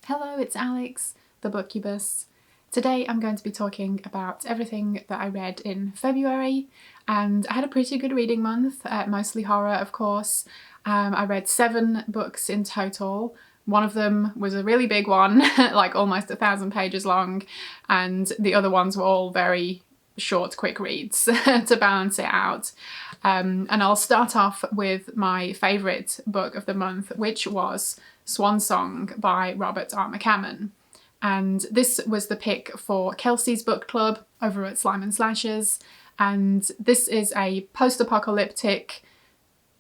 Hello, it's Alex, the Bookubus. Today I'm going to be talking about everything that I read in February, and I had a pretty good reading month, mostly horror of course. I read 7 books in total. One of them was a really big one, like almost 1,000 pages long, and the other ones were all very short, quick reads to balance it out. And I'll start off with my favourite book of the month, which was Swan Song by Robert R. McCammon. And this was the pick for Kelsey's book club over at Slime and Slashes. And this is a post-apocalyptic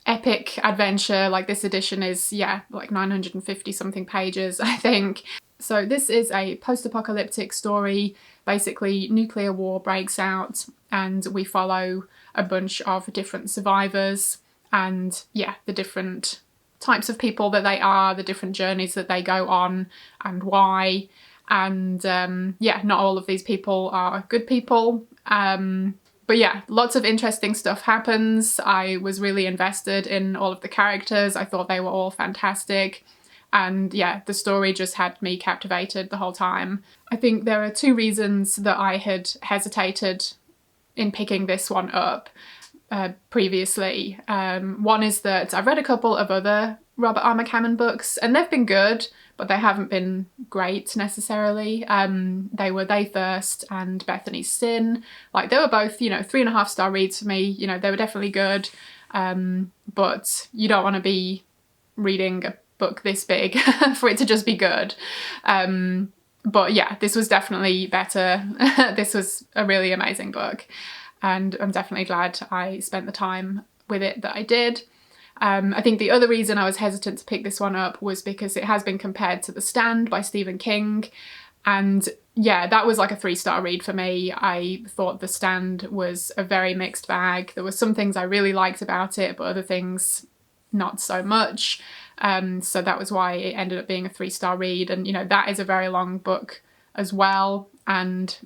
epic adventure. Like, this edition is, like 950 something pages, I think. So this is a post-apocalyptic story. Basically, nuclear war breaks out and we follow a bunch of different survivors and, the different types of people that they are, the different journeys that they go on and why. And not all of these people are good people. But lots of interesting stuff happens. I was really invested in all of the characters. I thought they were all fantastic. And the story just had me captivated the whole time. I think there are 2 reasons that I had hesitated in picking this one up previously. One is that I've read a couple of other Robert R. McCammon books and they've been good, but they haven't been great necessarily. They were They Thirst and Bethany's Sin. Like, they were both, 3.5 star reads for me. They were definitely good. But you don't want to be reading a book this big for it to just be good. But this was definitely better. This was a really amazing book. And I'm definitely glad I spent the time with it that I did. I think the other reason I was hesitant to pick this one up was because it has been compared to The Stand by Stephen King. And that was like a 3-star read for me. I thought The Stand was a very mixed bag. There were some things I really liked about it, but other things not so much. So that was why it ended up being a 3-star read. And, that is a very long book as well. And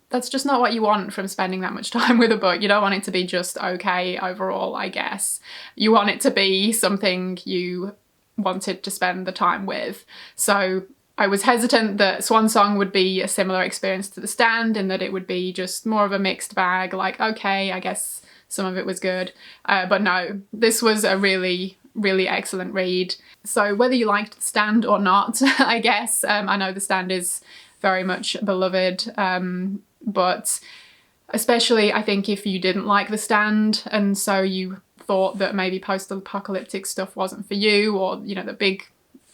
that's just not what you want from spending that much time with a book. You don't want it to be just okay overall, I guess. You want it to be something you wanted to spend the time with. So I was hesitant that Swan Song would be a similar experience to The Stand, in that it would be just more of a mixed bag, like, okay, I guess some of it was good. But no, this was a really excellent read. So whether you liked The Stand or not, I guess, I know The Stand is very much beloved, but especially I think if you didn't like The Stand and so you thought that maybe post-apocalyptic stuff wasn't for you, or the big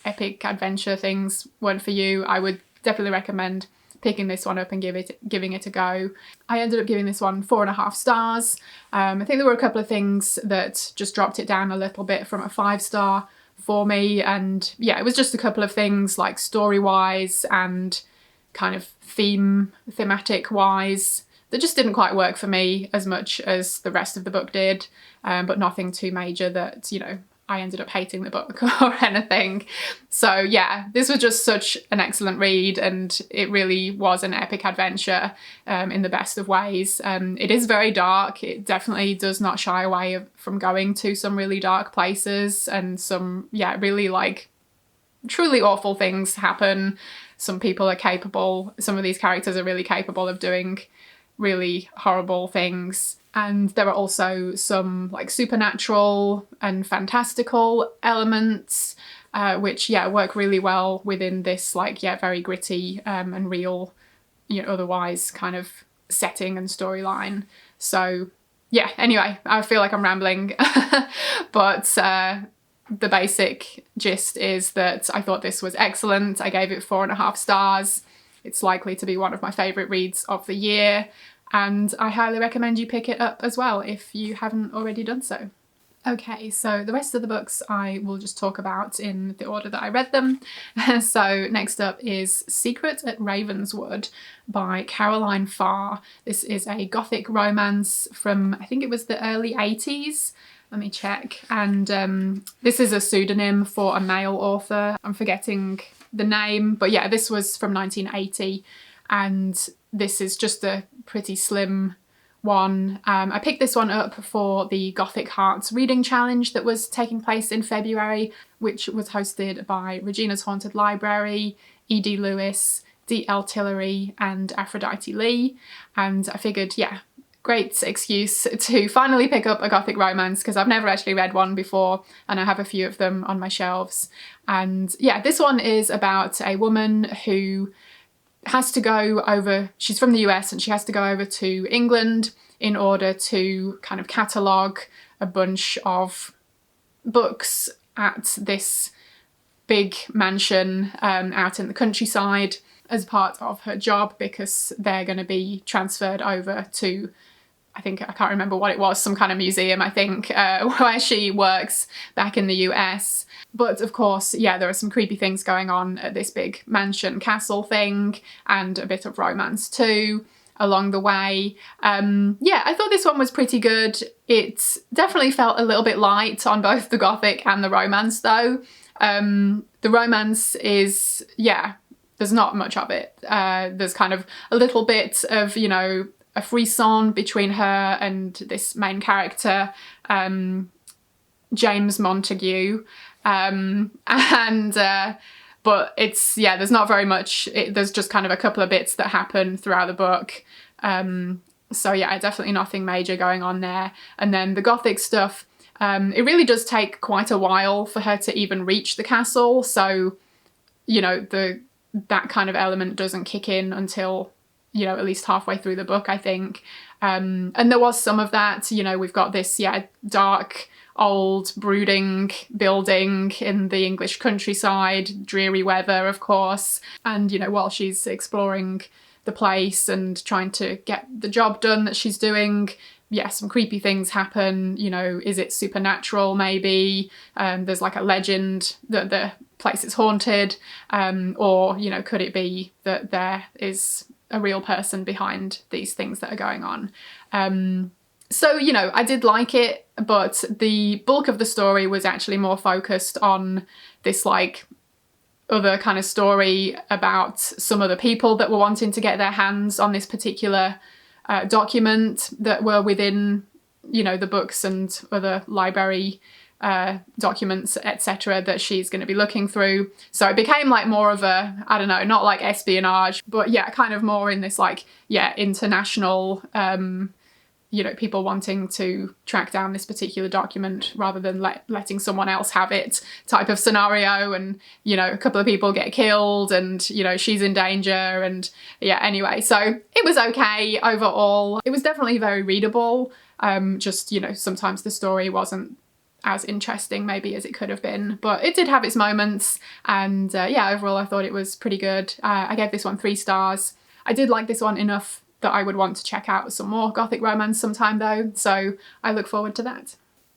epic adventure things weren't for you, I would definitely recommend picking this one up and giving it a go. I ended up giving this one 4.5 stars. I think there were a couple of things that just dropped it down a little bit from a 5-star for me, and it was just a couple of things, like story-wise and kind of thematic-wise, that just didn't quite work for me as much as the rest of the book did, but nothing too major that, I ended up hating the book or anything. So this was just such an excellent read, and it really was an epic adventure in the best of ways. It is very dark. It definitely does not shy away from going to some really dark places, and some, really like truly awful things happen. Some people are capable, some of these characters are really capable of doing really horrible things. And there are also some like supernatural and fantastical elements, which work really well within this very gritty and real, otherwise kind of setting and storyline. So anyway, I feel like I'm rambling, but the basic gist is that I thought this was excellent. I gave it 4.5 stars. It's likely to be one of my favourite reads of the year, and I highly recommend you pick it up as well if you haven't already done so. Okay, so the rest of the books I will just talk about in the order that I read them. So next up is Secret at Ravenswood by Caroline Farr. This is a gothic romance from, I think it was the early 80s. Let me check. And this is a pseudonym for a male author. I'm forgetting the name, but this was from 1980. And this is just a pretty slim one. I picked this one up for the Gothic Hearts reading challenge that was taking place in February, which was hosted by Regina's Haunted Library E.D. Lewis, D.L. Tillery and Aphrodite Lee, and I figured, yeah, great excuse to finally pick up a Gothic romance because I've never actually read one before and I have a few of them on my shelves. And yeah, this one is about a woman who has to go over, she's from the US and she has to go over to England in order to kind of catalogue a bunch of books at this big mansion out in the countryside as part of her job, because they're going to be transferred over to, I can't remember what it was, some kind of museum, I think, where she works back in the US. But of course, yeah, there are some creepy things going on at this big mansion castle thing, and a bit of romance too along the way. Yeah, I thought this one was pretty good. It definitely felt a little bit light on both the Gothic and the romance though. The romance is, yeah, there's not much of it. There's kind of a little bit of, you know, a frisson between her and this main character, James Montague. But it's, yeah, there's not very much. There's just kind of a couple of bits that happen throughout the book. So yeah, definitely nothing major going on there. And then the Gothic stuff, it really does take quite a while for her to even reach the castle. So, you know, that kind of element doesn't kick in until, you know, at least halfway through the book, I think. And there was some of that, you know, we've got this, yeah, dark, old, brooding building in the English countryside, dreary weather, of course. And, you know, while she's exploring the place and trying to get the job done that she's doing, yeah, some creepy things happen. You know, is it supernatural maybe? There's like a legend that the place is haunted, or, you know, could it be that there is a real person behind these things that are going on? So, you know, I did like it, but the bulk of the story was actually more focused on this like other kind of story about some of the people that were wanting to get their hands on this particular document that were within, you know, the books and other library documents, etc., that she's going to be looking through. So it became like more of a, I don't know, not like espionage, but yeah, kind of more in this like, yeah, international, you know, people wanting to track down this particular document rather than letting someone else have it type of scenario. And, you know, a couple of people get killed and, you know, she's in danger. And yeah, anyway, so it was okay overall. It was definitely very readable. Just, you know, sometimes the story wasn't as interesting maybe as it could have been, but it did have its moments. And yeah, overall I thought it was pretty good. I gave this one 3 stars. I did like this one enough that I would want to check out some more Gothic romance sometime though, so I look forward to that.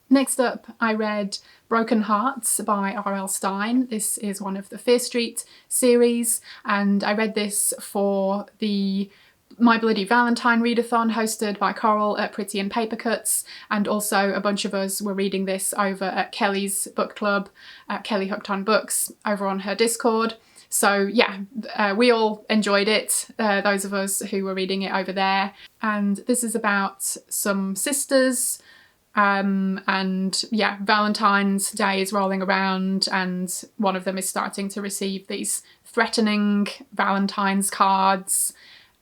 Next up, I read Broken Hearts by R.L. Stine. This is one of the Fear Street series, and I read this for the My Bloody Valentine readathon hosted by Coral at Pretty and Paper Cuts, and also a bunch of us were reading this over at Kelly's book club, Kelly Hooked on Books, over on her Discord. So yeah, we all enjoyed it, those of us who were reading it over there. And this is about some sisters, and yeah, Valentine's Day is rolling around and one of them is starting to receive these threatening Valentine's cards.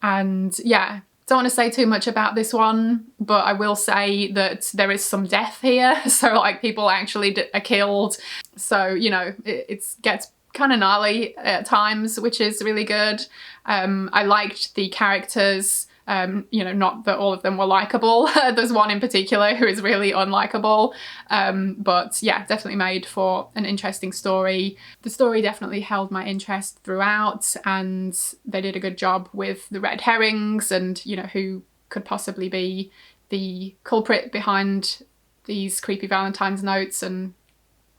And yeah, don't want to say too much about this one, but I will say that there is some death here. So like people actually are killed. So, you know, it gets kind of gnarly at times, which is really good. I liked the characters, you know, not that all of them were likable. There's one in particular who is really unlikable, but yeah, definitely made for an interesting story. The story definitely held my interest throughout, and they did a good job with the red herrings and, you know, who could possibly be the culprit behind these creepy Valentine's notes and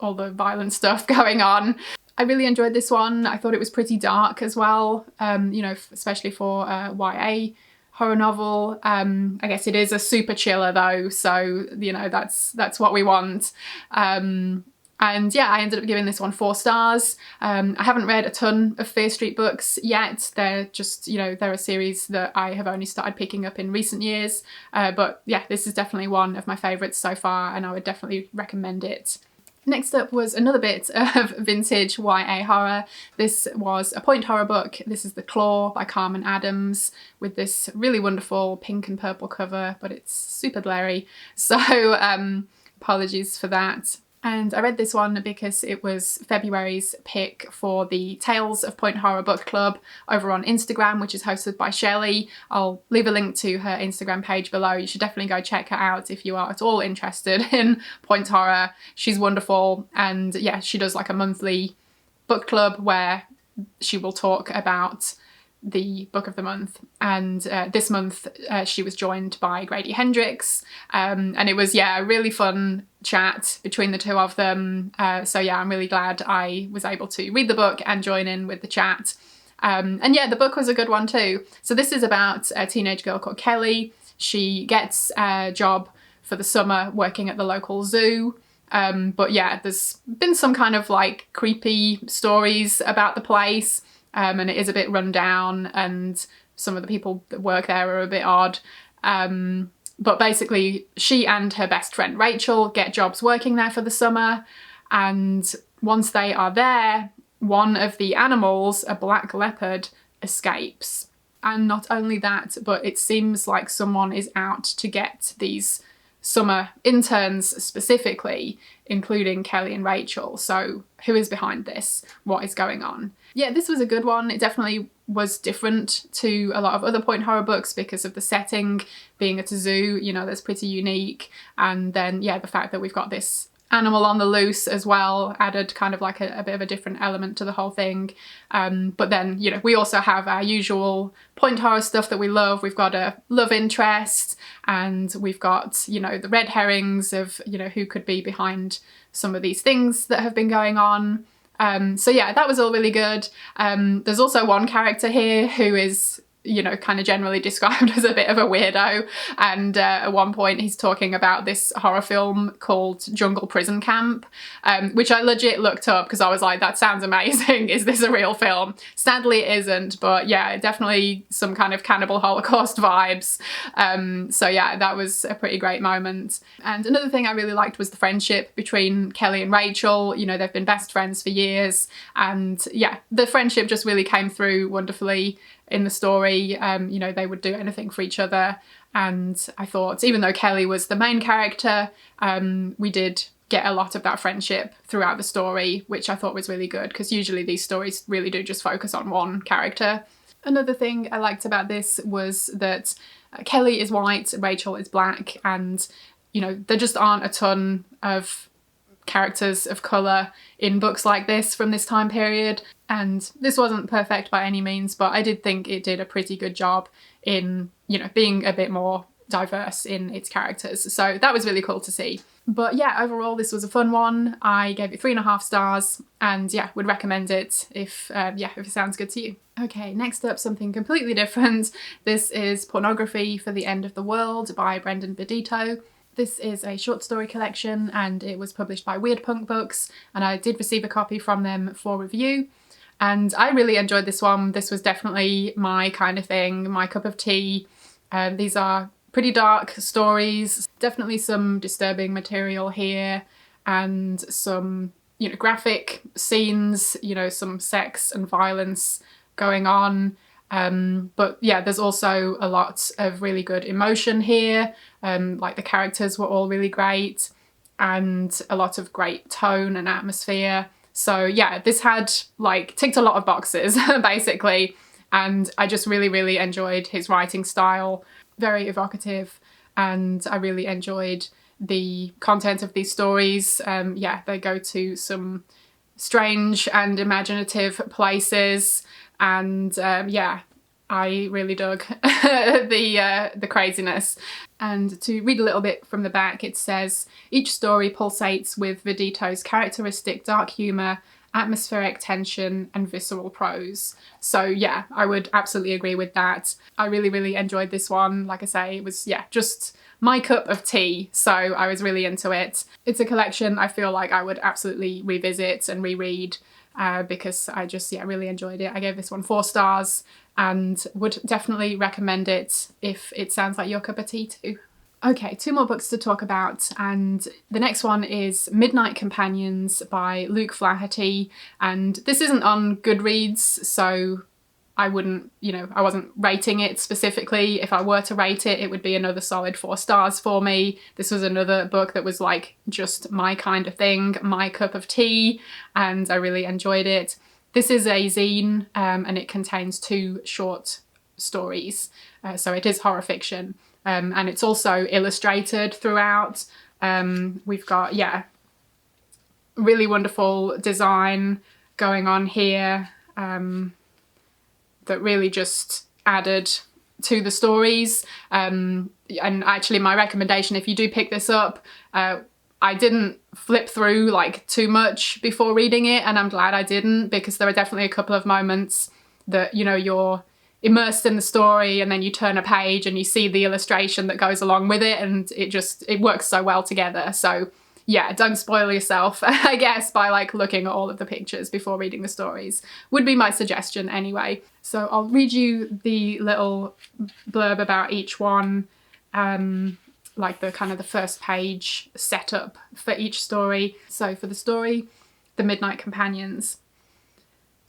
all the violent stuff going on. I really enjoyed this one. I thought it was pretty dark as well, you know, especially for a YA horror novel. I guess it is a super chiller though, so, you know, that's what we want. And yeah, I ended up giving this one 4 stars. I haven't read a ton of Fear Street books yet. They're just, you know, they're a series that I have only started picking up in recent years. But yeah, this is definitely one of my favourites so far, and I would definitely recommend it. Next up was another bit of vintage YA horror. This was a point horror book. This is The Claw by Carmen Adams, with this really wonderful pink and purple cover, but it's super blurry, so apologies for that. And I read this one because it was February's pick for the Tales of Point Horror Book Club over on Instagram, which is hosted by Shelley. I'll leave a link to her Instagram page below. You should definitely go check her out if you are at all interested in point horror. She's wonderful, and yeah, she does like a monthly book club where she will talk about the book of the month, and this month she was joined by Grady Hendrix, and it was, yeah, a really fun chat between the two of them. So yeah, I'm really glad I was able to read the book and join in with the chat. And yeah, the book was a good one too. So this is about a teenage girl called Kelly. She gets a job for the summer working at the local zoo. But yeah, there's been some kind of like creepy stories about the place. And it is a bit run down, and some of the people that work there are a bit odd. But basically, she and her best friend Rachel get jobs working there for the summer, and once they are there, one of the animals, a black leopard, escapes. And not only that, but it seems like someone is out to get these summer interns specifically, including Kelly and Rachel. So who is behind this? What is going on? Yeah, this was a good one. It definitely was different to a lot of other point horror books because of the setting being at a zoo, you know, that's pretty unique. And then, yeah, the fact that we've got this animal on the loose as well added kind of like a bit of a different element to the whole thing. But then, you know, we also have our usual point horror stuff that we love. We've got a love interest, and we've got, you know, the red herrings of, you know, who could be behind some of these things that have been going on. So yeah, that was all really good. There's also one character here who is, you know, kind of generally described as a bit of a weirdo, and at one point he's talking about this horror film called Jungle Prison Camp, which I legit looked up because I was like, that sounds amazing. Is this a real film? Sadly it isn't, but yeah, definitely some kind of cannibal holocaust vibes. So yeah, that was a pretty great moment. And another thing I really liked was the friendship between Kelly and Rachel. You know, they've been best friends for years, and yeah, the friendship just really came through wonderfully in the story. You know, they would do anything for each other, and I thought, even though Kelly was the main character, we did get a lot of that friendship throughout the story, which I thought was really good, because usually these stories really do just focus on one character. Another thing I liked about this was that Kelly is white, Rachel is black, and, you know, there just aren't a ton of characters of colour in books like this from this time period, and this wasn't perfect by any means, but I did think it did a pretty good job in, you know, being a bit more diverse in its characters, so that was really cool to see. But yeah, overall this was a fun one. I gave it 3.5 stars, and yeah, would recommend it if it sounds good to you. Okay, next up, something completely different. This is Pornography for the End of the World by Brendan Vidito. This is a short story collection, and it was published by Weird Punk Books, and I did receive a copy from them for review, and I really enjoyed this one. This was definitely my kind of thing, my cup of tea. These are pretty dark stories, definitely some disturbing material here, and some, you know, graphic scenes, you know, some sex and violence going on. But yeah, there's also a lot of really good emotion here. Like the characters were all really great, and a lot of great tone and atmosphere. So yeah, this had like ticked a lot of boxes basically, and I just really, really enjoyed his writing style. Very evocative, and I really enjoyed the content of these stories. Yeah, they go to some strange and imaginative places, and yeah, I really dug the craziness. And to read a little bit from the back, it says, each story pulsates with Vidito's characteristic dark humour, atmospheric tension and visceral prose. So yeah, I would absolutely agree with that. I really, really enjoyed this one. Like I say, it was, yeah, just my cup of tea, so I was really into it. It's a collection I feel like I would absolutely revisit and reread, because I just, yeah, really enjoyed it. I gave this one 4 stars and would definitely recommend it if it sounds like your cup of tea too. Okay, 2 more books to talk about, and the next one is Midnight Companions by Luke Flaherty, and this isn't on Goodreads, so I wouldn't, I wasn't rating it specifically. If I were to rate it, it would be another solid 4 stars for me. This was another book that was like just my kind of thing, my cup of tea, and I really enjoyed it. This is a zine, and it contains 2 short stories, so it is horror fiction. And it's also illustrated throughout. We've got, really wonderful design going on here that really just added to the stories. And actually my recommendation, if you do pick this up, I didn't flip through like too much before reading it, and I'm glad I didn't, because there are definitely a couple of moments that, you're immersed in the story and then you turn a page and you see the illustration that goes along with it, and it works so well together. So yeah, don't spoil yourself, I guess, by like looking at all of the pictures before reading the stories, would be my suggestion anyway. So I'll read you the little blurb about each one, like the kind of the first page setup for each story. So for the story, The Midnight Companions.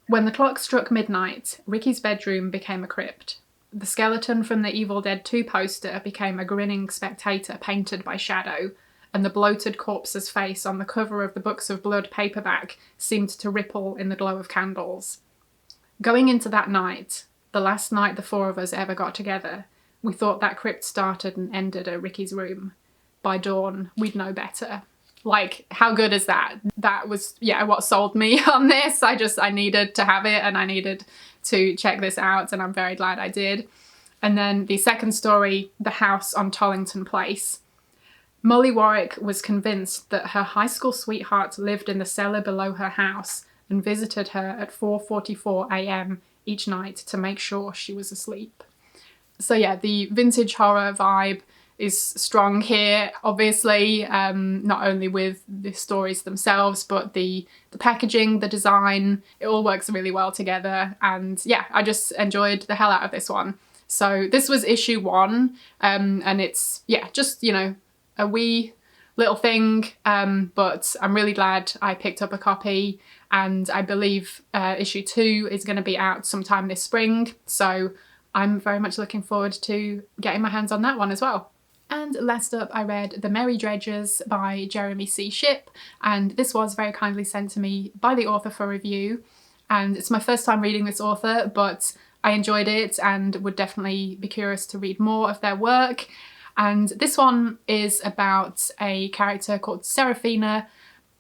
When the clock struck midnight, Ricky's bedroom became a crypt. The skeleton from the Evil Dead 2 poster became a grinning spectator painted by shadow, and the bloated corpse's face on the cover of the Books of Blood paperback seemed to ripple in the glow of candles. Going into that night, the last night the 4 of us ever got together, we thought that crypt started and ended at Ricky's room. By dawn, we'd know better. Like, how good is that? That was, what sold me on this. I needed to have it and I needed to check this out, and I'm very glad I did. And then the second story, The House on Tollington Place. Molly Warwick was convinced that her high school sweetheart lived in the cellar below her house and visited her at 4:44 a.m. each night to make sure she was asleep. So yeah, the vintage horror vibe is strong here, obviously, not only with the stories themselves, but the packaging, the design, it all works really well together. And yeah, I just enjoyed the hell out of this one. So this was issue 1, and it's, just, a wee little thing, but I'm really glad I picked up a copy, and I believe issue 2 is going to be out sometime this spring, so I'm very much looking forward to getting my hands on that one as well. And last up, I read The Merry Dredgers by Jeremy C. Shipp, and this was very kindly sent to me by the author for review, and it's my first time reading this author, but I enjoyed it and would definitely be curious to read more of their work. And this one is about a character called Seraphina.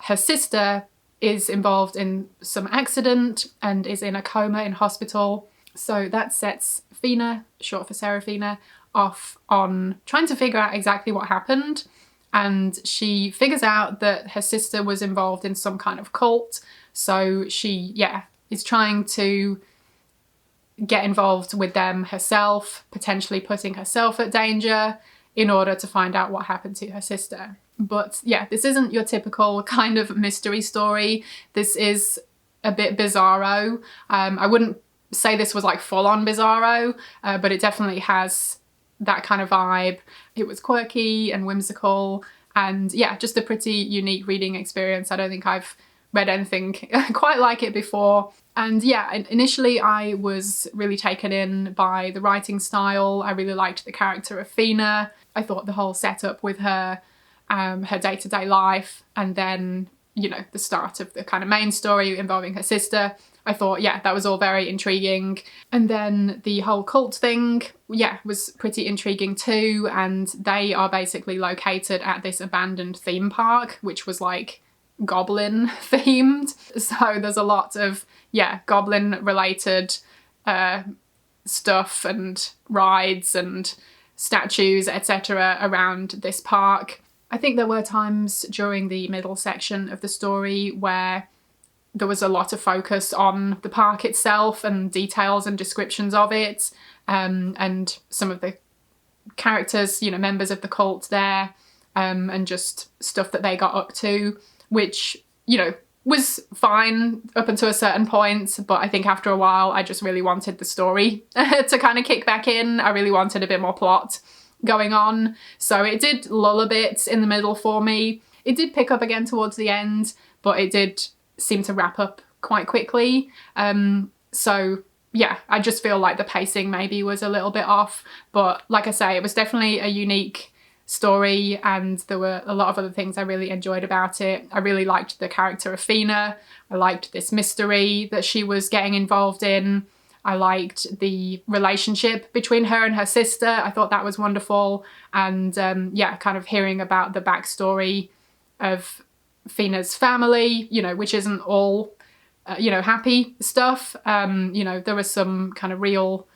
Her sister is involved in some accident and is in a coma in hospital, so that sets Fina, short for Seraphina, off on trying to figure out exactly what happened, and she figures out that her sister was involved in some kind of cult, so she is trying to get involved with them herself, potentially putting herself at danger in order to find out what happened to her sister. But yeah, this isn't your typical kind of mystery story. This is a bit bizarro. I wouldn't say this was like full-on bizarro, but it definitely has that kind of vibe. It was quirky and whimsical, and yeah, just a pretty unique reading experience. I don't think I've read anything quite like it before. And yeah, initially I was really taken in by the writing style. I really liked the character of Fina. I thought the whole setup with her, her day-to-day life, and then, the start of the kind of main story involving her sister, I thought, that was all very intriguing. And then the whole cult thing, was pretty intriguing too. And they are basically located at this abandoned theme park, which was like goblin themed. So there's a lot of, goblin related stuff and rides and statues, etc. around this park. I think there were times during the middle section of the story where there was a lot of focus on the park itself and details and descriptions of it, and some of the characters, members of the cult there, and just stuff that they got up to, which, was fine up until a certain point, but I think after a while I just really wanted the story to kind of kick back in. I really wanted a bit more plot. going on. So it did lull a bit in the middle for me. It did pick up again towards the end, but it did seem to wrap up quite quickly. So yeah, I just feel like the pacing maybe was a little bit off, but like I say, it was definitely a unique story, and there were a lot of other things I really enjoyed about it. I really liked the character of Fina. I liked this mystery that she was getting involved in. I liked the relationship between her and her sister. I thought that was wonderful. And yeah, kind of hearing about the backstory of Fina's family, you know, which isn't all, you know, happy stuff. You know, there was some kind of real,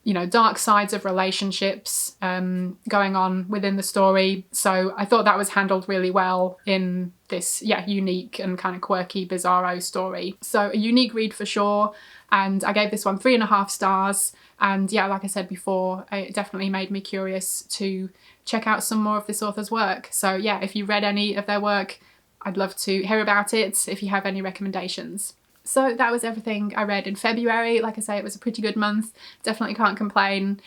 you know, dark sides of relationships going on within the story. So I thought that was handled really well in this, yeah, unique and kind of quirky, bizarro story. So a unique read for sure. And I gave this one 3.5 stars. And yeah, like I said before, it definitely made me curious to check out some more of this author's work. So yeah, if you read any of their work, I'd love to hear about it if you have any recommendations. So that was everything I read in February. Like I say, it was a pretty good month. Definitely can't complain.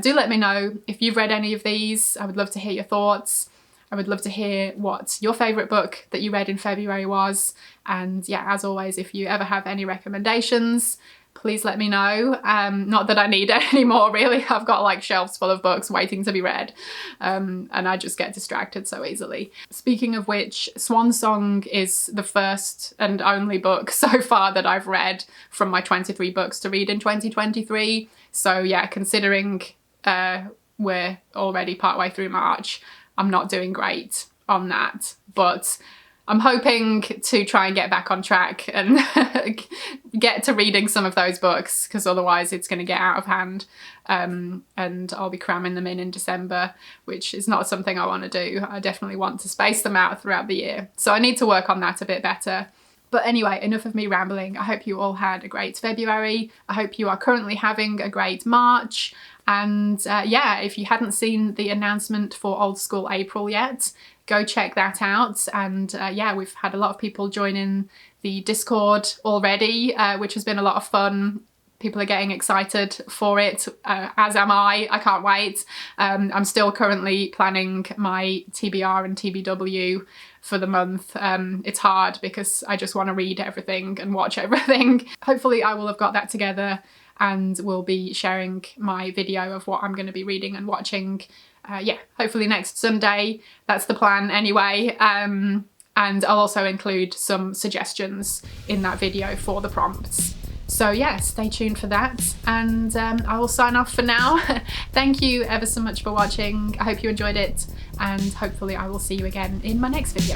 Do let me know if you've read any of these. I would love to hear your thoughts. I would love to hear what your favourite book that you read in February was. And yeah, as always, if you ever have any recommendations, please let me know. Not that I need any more, really. I've got like shelves full of books waiting to be read. And I just get distracted so easily. Speaking of which, Swan Song is the first and only book so far that I've read from my 23 books to read in 2023. So yeah, considering we're already partway through March, I'm not doing great on that. But I'm hoping to try and get back on track and get to reading some of those books, because otherwise it's going to get out of hand, and I'll be cramming them in December, which is not something I want to do. I definitely want to space them out throughout the year. So I need to work on that a bit better. But anyway, enough of me rambling. I hope you all had a great February. I hope you are currently having a great March. And yeah, if you hadn't seen the announcement for Old School April yet, go check that out. And yeah, we've had a lot of people join in the Discord already, which has been a lot of fun. People are getting excited for it, as am I. I can't wait. I'm still currently planning my TBR and TBW for the month. It's hard because I just want to read everything and watch everything. Hopefully I will have got that together and will be sharing my video of what I'm going to be reading and watching. Yeah, hopefully next Sunday. That's the plan anyway. And I'll also include some suggestions in that video for the prompts. So yeah, stay tuned for that, and I will sign off for now. Thank you ever so much for watching. I hope you enjoyed it, and hopefully I will see you again in my next video.